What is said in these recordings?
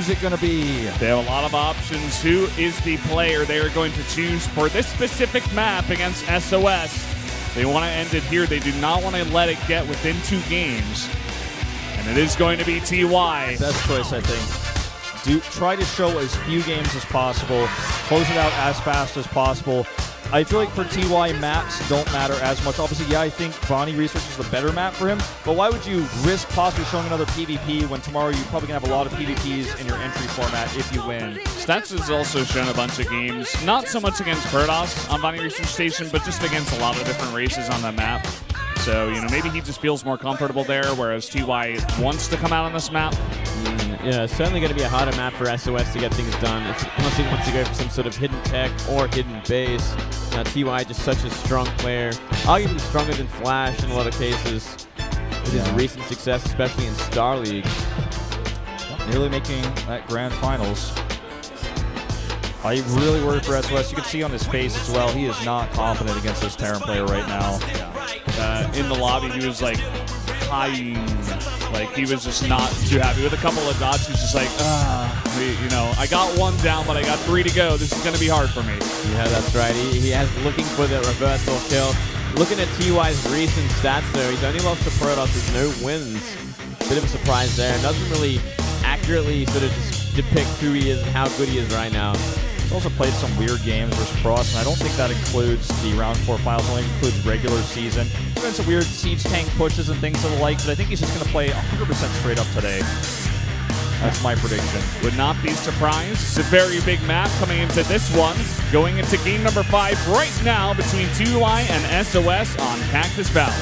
is it going to be? They have a lot of options. Who is the player they are going to choose for this specific map against SOS? They want to end it here. They do not want to let it get within 2 games. And it is going to be TY. Best choice, I think. Try to show as few games as possible. Close it out as fast as possible. I feel like for TY, maps don't matter as much. Obviously, yeah, I think Bonnie Research is the better map for him, but why would you risk possibly showing another PvP when tomorrow you're probably going to have a lot of PvPs in your entry format if you win? Stats has also shown a bunch of games, not so much against Protoss on Bonnie Research Station, but just against a lot of different races on that map. So, you know, maybe he just feels more comfortable there, whereas TY wants to come out on this map. Yeah, it's certainly going to be a harder map for SOS to get things done, unless he wants to go for some sort of hidden tech or hidden base. Now, TY just such a strong player, arguably stronger than Flash in a lot of cases, with his recent success, especially in Star League. Nearly making that grand finals. I really worry for SOS. You can see on his face as well, he is not confident against this Terran player right now. In the lobby, he was like hiding, like he was just not too happy with a couple of dots. He's just like, you know, I got 1 down, but I got 3 to go. This is going to be hard for me. Yeah, that's right. He has looking for the reversal kill. Looking at TY's recent stats, though, he's only lost to Protoss with no wins. Bit of a surprise there. Doesn't really accurately sort of depict who he is and how good he is right now. He's also played some weird games versus Protoss, and I don't think that includes the round 4 finals. It only includes regular season. There's been some weird siege tank pushes and things of the like, but I think he's just going to play 100% straight up today. That's my prediction. Would not be surprised. It's a very big map coming into this one. Going into game number 5 right now between TY and SOS on Cactus Valley.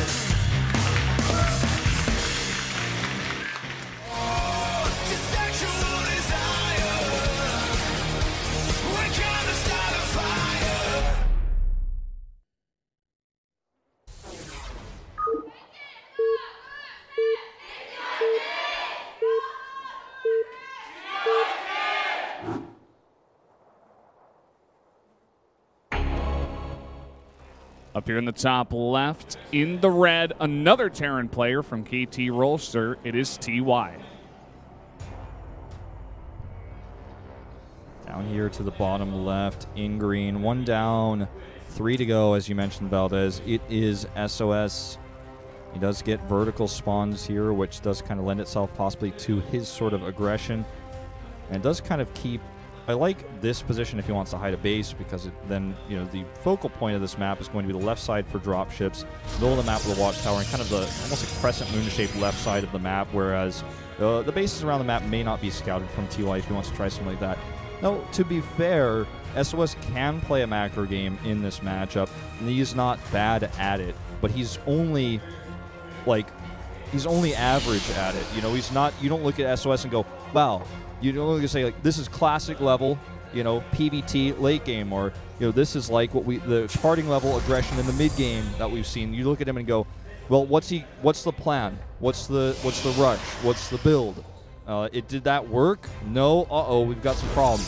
Up here in the top left, in the red, another Terran player from KT Rolster. It is TY. Down here to the bottom left, in green, 1 down, 3 to go, as you mentioned, Valdez. It is SOS. He does get vertical spawns here, which does kind of lend itself possibly to his sort of aggression. And it does kind of keep... I like this position if he wants to hide a base, because then, you know, the focal point of this map is going to be the left side for drop ships, middle of the map with the watchtower, and kind of the almost a crescent moon-shaped left side of the map, whereas the bases around the map may not be scouted from TY if he wants to try something like that. Now, to be fair, SOS can play a macro game in this matchup, and he's not bad at it, but he's only, like, he's only average at it. You know, he's not, you don't look at SOS and go, wow, you don't look and say, like, this is classic level, you know, PvT late game, or, you know, this is like what the charting level aggression in the mid game that we've seen. You look at him and go, well, what's the plan? What's the rush? What's the build? Did that work? No. We've got some problems.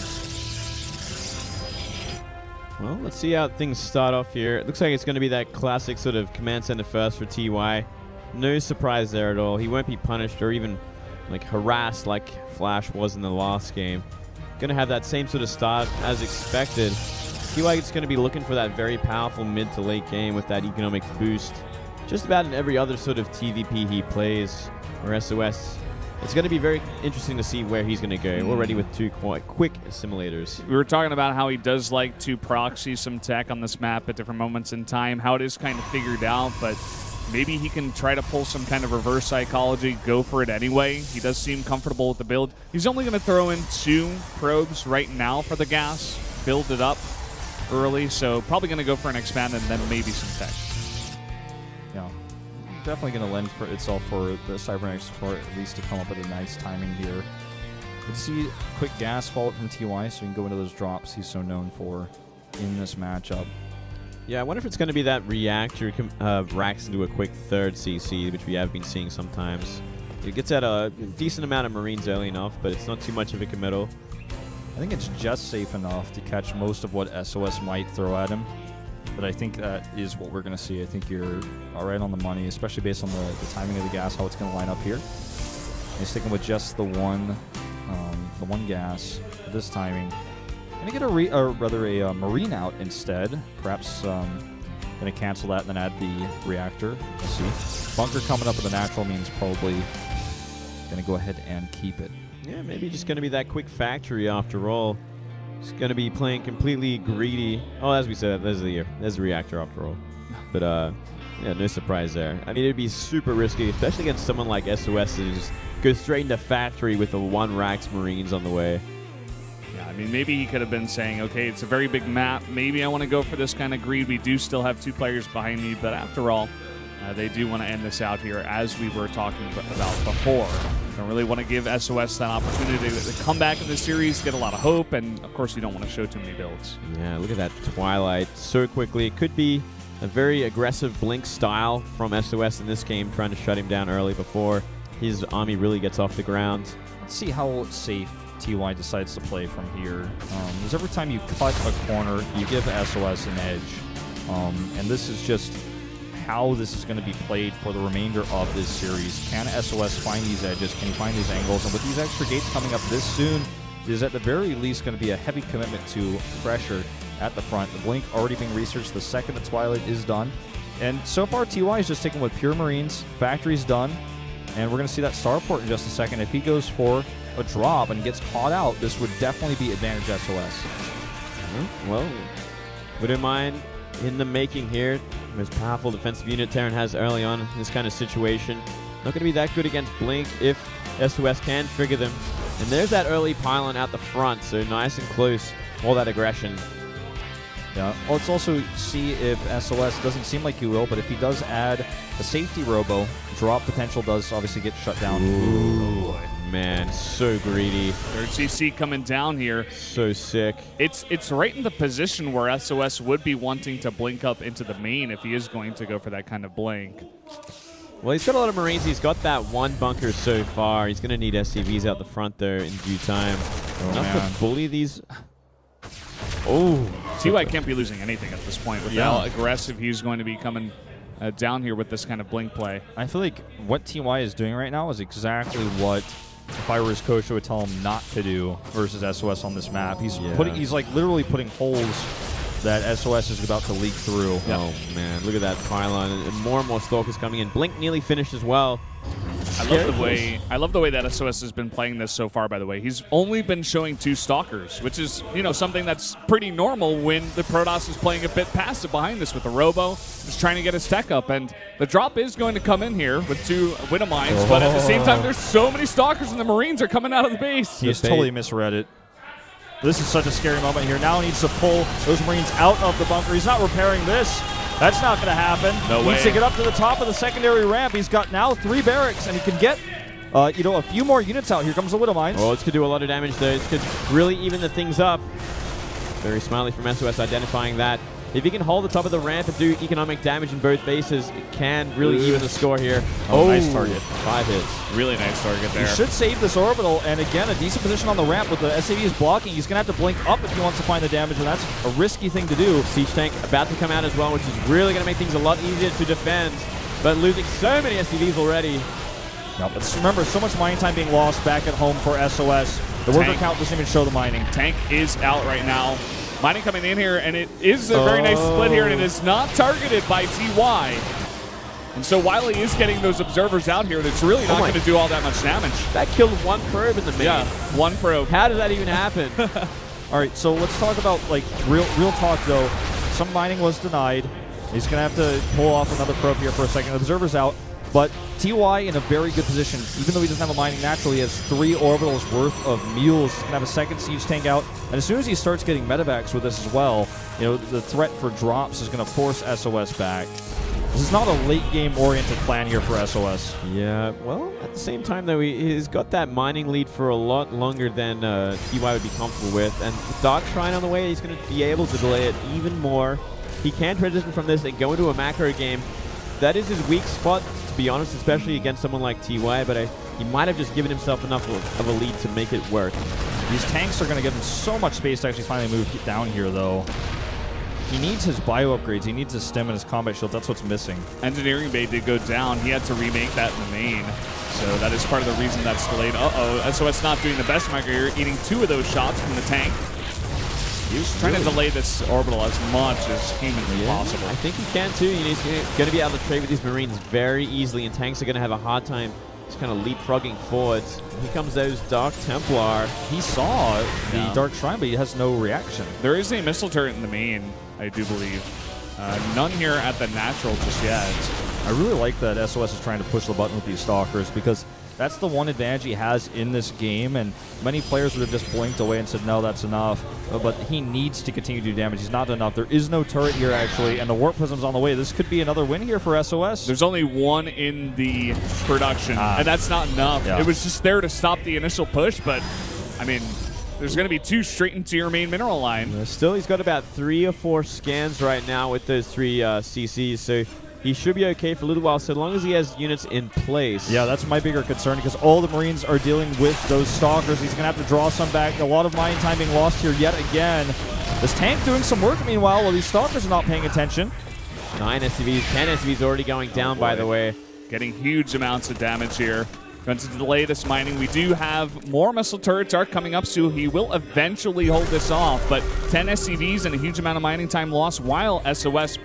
Well, let's see how things start off here. It looks like it's going to be that classic sort of command center first for TY. No surprise there at all. He won't be punished or even like harassed like Flash was in the last game. Going to have that same sort of start as expected. TY is going to be looking for that very powerful mid to late game with that economic boost. Just about in every other sort of TVP he plays, or SOS. It's going to be very interesting to see where he's going to go. Already with 2 quite quick simulators. We were talking about how he does like to proxy some tech on this map at different moments in time, how it is kind of figured out, but maybe he can try to pull some kind of reverse psychology, go for it anyway. He does seem comfortable with the build. He's only going to throw in 2 probes right now for the gas, build it up early, so probably going to go for an expand and then maybe some tech. Yeah, definitely going to lend for itself for the Cybernetics support at least to come up with a nice timing here. Let's see quick gas followed from TY so we can go into those drops he's so known for in this matchup. Yeah, I wonder if it's going to be that reactor racks into a quick 3rd CC, which we have been seeing sometimes. It gets at a decent amount of Marines early enough, but it's not too much of a committal. I think it's just safe enough to catch most of what SOS might throw at him. But I think that is what we're going to see. I think you're all right on the money, especially based on the timing of the gas, how it's going to line up here. He's sticking with just the one the 1 gas at this timing. Going to get a Marine out instead. Perhaps going to cancel that and then add the reactor. We'll see. Bunker coming up with a natural means probably going to go ahead and keep it. Yeah, maybe just going to be that quick factory after all. It's going to be playing completely greedy. Oh, as we said, there's the reactor after all. But yeah, no surprise there. I mean, it'd be super risky, especially against someone like SOS who just goes straight into factory with the 1 Rax Marines on the way. Yeah, I mean, maybe he could have been saying, okay, it's a very big map. Maybe I want to go for this kind of greed. We do still have 2 players behind me, but after all, they do want to end this out here, as we were talking about before. Don't really want to give SOS that opportunity to come back in the series, get a lot of hope, and of course you don't want to show too many builds. Yeah, look at that Twilight so quickly. It could be a very aggressive Blink style from SOS in this game, trying to shut him down early before his army really gets off the ground. Let's see how safe TY decides to play from here. Because every time you cut a corner, you give SOS an edge. And this is just how this is going to be played for the remainder of this series. Can SOS find these edges? Can he find these angles? And with these extra gates coming up this soon, is at the very least going to be a heavy commitment to pressure at the front. The Blink already being researched the second the Twilight is done. And so far, TY is just sticking with pure Marines. Factory's done. And we're going to see that starport in just a second. If he goes for a drop and gets caught out, this would definitely be advantage SOS. Well, wouldn't mind in the making here. Most powerful defensive unit Terran has early on in this kind of situation. Not going to be that good against Blink if SOS can trigger them. And there's that early pylon out the front, so nice and close. All that aggression. Yeah. Let's also see if SOS doesn't seem like he will, but if he does add a safety robo, drop potential does obviously get shut down. Ooh, man, so greedy. Third CC coming down here. So sick. It's right in the position where SOS would be wanting to blink up into the main if he is going to go for that kind of blink. Well, he's got a lot of Marines. He's got that 1 bunker so far. He's going to need SCVs out the front there in due time. Enough to bully these. Oh, TY can't be losing anything at this point with how aggressive he's going to be coming down here with this kind of blink play. I feel like what TY is doing right now is exactly what, if I were his coach, I would tell him not to do versus SOS on this map. He's he's like literally putting holes that SOS is about to leak through. Yep. Oh man, look at that pylon, and more Stalkers coming in. Blink nearly finished as well. I love the way that SOS has been playing this so far, by the way. He's only been showing 2 Stalkers, which is, something that's pretty normal when the Protoss is playing a bit passive behind this with the Robo, just trying to get his tech up. And the drop is going to come in here with 2 Widow Mines, but at the same time, there's so many Stalkers and the Marines are coming out of the base. He has totally misread it. This is such a scary moment here. Now he needs to pull those Marines out of the bunker. He's not repairing this. That's not going to happen. No way. He needs to get up to the top of the secondary ramp. He's got now 3 barracks, and he can get, a few more units out. Here comes the Widow Mines. Oh, this could do a lot of damage there. This could really even the things up. Very smiley from SOS identifying that. If he can hold the top of the ramp and do economic damage in both bases, it can really even the score here. Oh, nice target. 5 hits. Really nice target there. He should save this orbital, and again, a decent position on the ramp with the SAVs blocking. He's going to have to blink up if he wants to find the damage, and that's a risky thing to do. Siege tank about to come out as well, which is really going to make things a lot easier to defend, but losing so many SCVs already. Now, let's remember, so much mining time being lost back at home for SOS. The worker count doesn't even show the mining. Tank is out right now. Mining coming in here, and it is a very nice split here, and it is not targeted by TY. And so while he is getting those observers out here, it's really not going to do all that much damage. That killed 1 probe in the main. Yeah, 1 probe. How did that even happen? All right, so let's talk about, real talk, though. Some mining was denied. He's going to have to pull off another probe here for a second. The observer's out. But TY in a very good position. Even though he doesn't have a mining naturally, he has 3 orbitals worth of mules. He's going to have a second siege tank out. And as soon as he starts getting medevacs with this as well, the threat for drops is going to force SOS back. This is not a late-game oriented plan here for SOS. Yeah, well, at the same time, though, he's got that mining lead for a lot longer than TY would be comfortable with. And with Dark Shrine on the way, he's going to be able to delay it even more. He can transition from this and go into a macro game. That is his weak spot, to be honest, especially against someone like TY, but he might have just given himself enough of a lead to make it work. These tanks are going to give him so much space to actually finally move down here, though. He needs his bio upgrades. He needs his stem and his combat shield. That's what's missing. Engineering Bay did go down. He had to remake that in the main. So that is part of the reason that's delayed. Uh-oh, SOS not doing the best marker here, eating 2 of those shots from the tank. He was trying to delay this orbital as much as humanly possible. I think he can too. He's going to be able to trade with these Marines very easily, and tanks are going to have a hard time just kind of leapfrogging forwards. Here comes those Dark Templar. He saw the Dark Shrine, but he has no reaction. There is a missile turret in the main, I do believe. None here at the natural just yet. I really like that SOS is trying to push the button with these Stalkers, because that's the one advantage he has in this game, and many players would have just blinked away and said, no, that's enough. But he needs to continue to do damage. He's not done enough. There is no turret here, actually, and the Warp Prism's on the way. This could be another win here for SOS. There's only 1 in the production, and that's not enough. Yeah. It was just there to stop the initial push, but, I mean, there's going to be 2 straight into your main mineral line. Still, he's got about 3 or 4 scans right now with those 3 CCs, so he should be okay for a little while, so long as he has units in place. Yeah, that's my bigger concern, because all the Marines are dealing with those Stalkers. He's going to have to draw some back. A lot of mining time being lost here yet again. This tank doing some work, meanwhile, while these Stalkers are not paying attention. 9 SCVs, 10 SCVs already going down, by the way. Getting huge amounts of damage here. Going to delay this mining. We do have more missile turrets are coming up, so he will eventually hold this off. But 10 SCVs and a huge amount of mining time lost, while SOS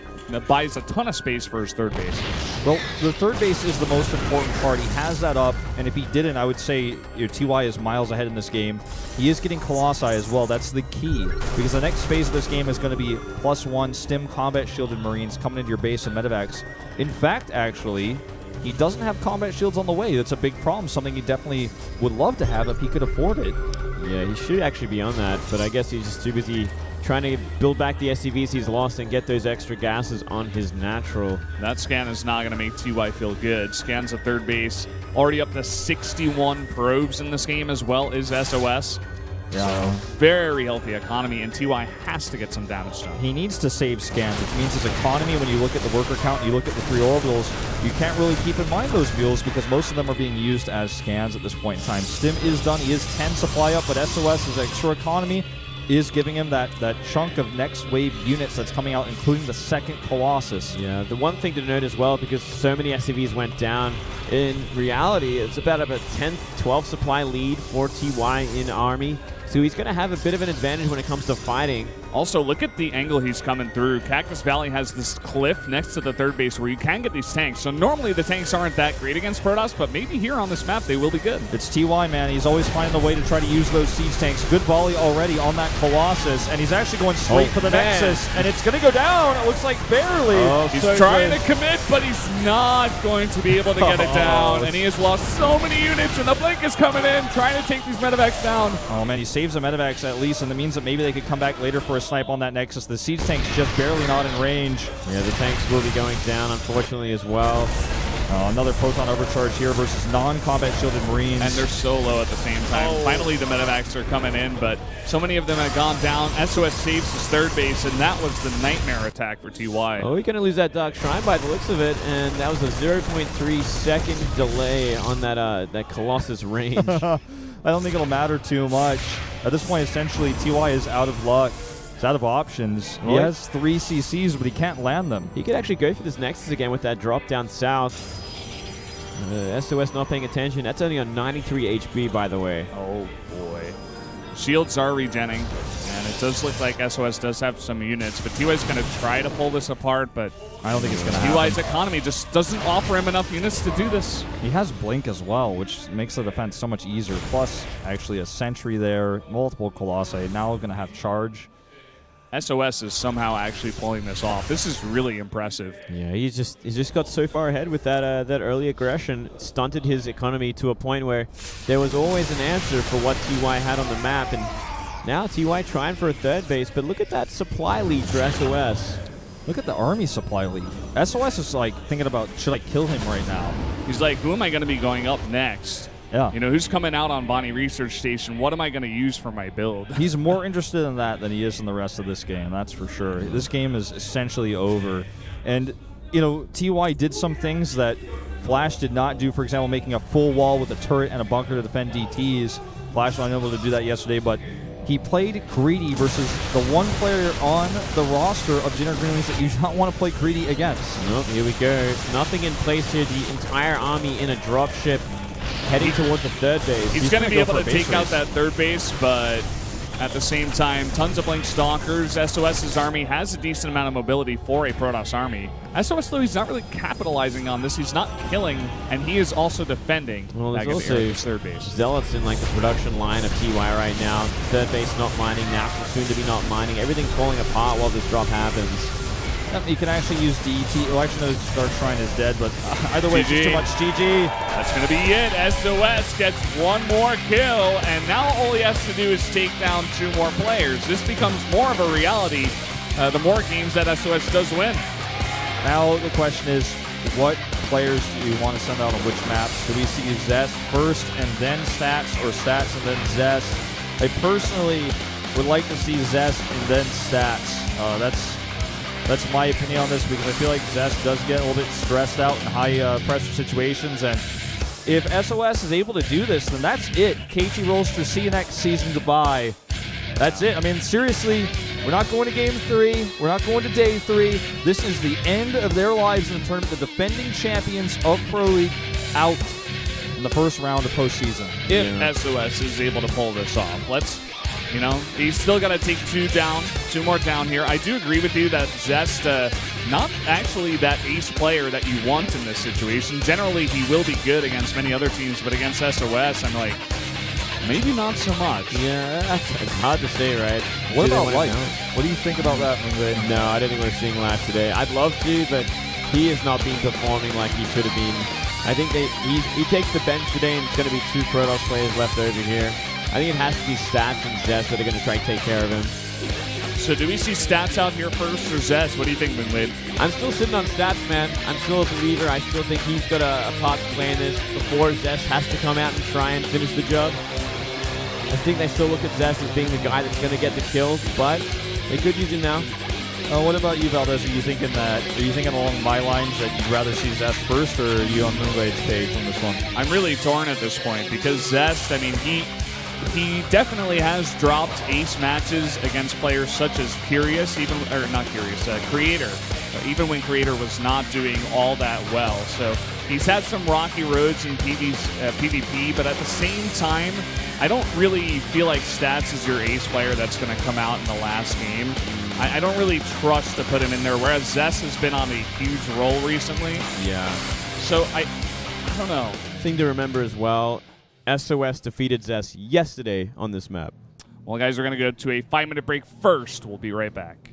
buys a ton of space for his third base. Well, the third base is the most important part. He has that up, and if he didn't, I would say TY is miles ahead in this game. He is getting Colossi as well. That's the key, because the next phase of this game is going to be +1 stim combat shielded Marines coming into your base and medevacs. In fact, actually, he doesn't have combat shields on the way. That's a big problem, something he definitely would love to have if he could afford it. Yeah, he should actually be on that, but I guess he's just too busy trying to build back the SCVs he's lost and get those extra gases on his natural. That scan is not going to make TY feel good. Scan's at third base. Already up to 61 probes in this game, as well as SOS. Yeah. So, very healthy economy, and TY has to get some damage done. He needs to save scans, which means his economy, when you look at the worker count, you look at the 3 orbitals, you can't really keep in mind those mules because most of them are being used as scans at this point in time. Stim is done. He is 10 supply up, but SOS's extra economy is giving him that chunk of next wave units that's coming out, including the second Colossus. Yeah, the one thing to note as well, because so many SCVs went down, in reality, it's about a 10, 12 supply lead for TY in Army. So he's going to have a bit of an advantage when it comes to fighting. Also, look at the angle he's coming through. Cactus Valley has this cliff next to the third base where you can get these tanks. So normally the tanks aren't that great against Protoss, but maybe here on this map they will be good. It's TY, man. He's always finding a way to try to use those siege tanks. Good volley already on that Colossus, and he's actually going straight for the Nexus, and it's going to go down. It looks like barely. He's trying to commit, but he's not going to be able to get it down, and he has lost so many units, and the blink is coming in, trying to take these medevacs down. Oh, man, he saves the medevacs at least, and that means that maybe they could come back later for a snipe on that Nexus. The siege tank's just barely not in range. Yeah, the tanks will be going down, unfortunately, as well. Another proton overcharge here versus non-combat shielded Marines. And they're so low at the same time. Finally, the medevacs are coming in, but so many of them have gone down. SOS saves his third base, and that was the nightmare attack for TY. Oh, we're going to lose that Dark Shrine by the looks of it, and that was a 0.3 second delay on that Colossus range. I don't think it'll matter too much. At this point, essentially, TY is out of luck. He's out of options. He has 3 CCs, but he can't land them. He could actually go for this Nexus again with that drop down south. SOS not paying attention. That's only on 93 HP, by the way. Oh, boy. Shields are regenning, and it does look like SOS does have some units, but TY's going to try to pull this apart, but I don't think it's going to happen. TY's economy just doesn't offer him enough units to do this. He has Blink as well, which makes the defense so much easier. Plus, actually, a Sentry there, multiple Colossi. Now we're going to have Charge. SOS is somehow actually pulling this off. This is really impressive. Yeah, he's just got so far ahead with that early aggression, stunted his economy to a point where there was always an answer for what TY had on the map, and now TY trying for a third base, but look at that supply lead for SOS. Look at the Army supply lead. SOS is like thinking about, should I kill him right now? He's like, who am I going to be going up next? Yeah. You know, who's coming out on Bonnie Research Station? What am I going to use for my build? He's more interested in that than he is in the rest of this game, that's for sure. This game is essentially over. And, you know, TY did some things that Flash did not do. For example, making a full wall with a turret and a bunker to defend DTs. Flash was unable to do that yesterday, but he played Greedy versus the one player on the roster of Dinner Greenleaf that you don't want to play Greedy against. Nope, here we go. Nothing in place here. The entire army in a dropship heading towards the third base. He's going to be able to take out that third base, but at the same time, tons of Blink Stalkers. SOS's army has a decent amount of mobility for a Protoss army. SOS, though, he's not really capitalizing on this. He's not killing, and he is also defending. Well, there's also third base. Zealots in like the production line of TY right now. Third base not mining, National soon to be not mining. Everything's falling apart while this drop happens. You can actually use DET. Well, actually, no, Dark Shrine is dead, but either way, it's just too much GG. That's going to be it. SOS gets one more kill, and now all he has to do is take down 2 more players. This becomes more of a reality the more games that SOS does win. Now the question is, what players do you want to send out on which maps? Do we see Zest first and then Stats, or Stats and then Zest? I personally would like to see Zest and then Stats. That's my opinion on this, because I feel like Zest does get a little bit stressed out in high pressure situations, and if SOS is able to do this, then that's it. KT Rolster, see you next season, goodbye. That's it. I mean, seriously, we're not going to Game 3. We're not going to Day 3. This is the end of their lives in the tournament. The defending champions of Pro League out in the first round of postseason. If SOS is able to pull this off, he's still got to take 2 more down here. I do agree with you that Zest, not actually that ace player that you want in this situation. Generally, he will be good against many other teams, but against SOS, I'm like, maybe not so much. Yeah, it's hard to say, right? What about Light? What do you think about that, Moonblade? No, I don't think we're seeing Light today. I'd love to, but he has not been performing like he should have been. I think he takes the bench today, and it's going to be 2 Protoss players left over here. I think it has to be Stats and Zest that are going to try and take care of him. So do we see Stats out here first, or Zest? What do you think, Moonblade? I'm still sitting on Stats, man. I'm still a believer. I still think he's got a part to play in this before Zest has to come out and try and finish the job. I think they still look at Zest as being the guy that's going to get the kills, but they could use him now. What about you, Valdez? Are you thinking along my lines that you'd rather see Zest first, or are you on Moonblade's page on this one? I'm really torn at this point, because Zest, I mean, he definitely has dropped ace matches against players such as Curious, Creator, even when Creator was not doing all that well. So he's had some rocky roads in PvP, but at the same time, I don't really feel like Stats is your ace player that's going to come out in the last game. I don't really trust to put him in there, whereas Zest has been on a huge roll recently. Yeah. So I don't know. Thing to remember as well, SOS defeated Zest yesterday on this map. Well, guys, we're going to go to a 5-minute break first. We'll be right back.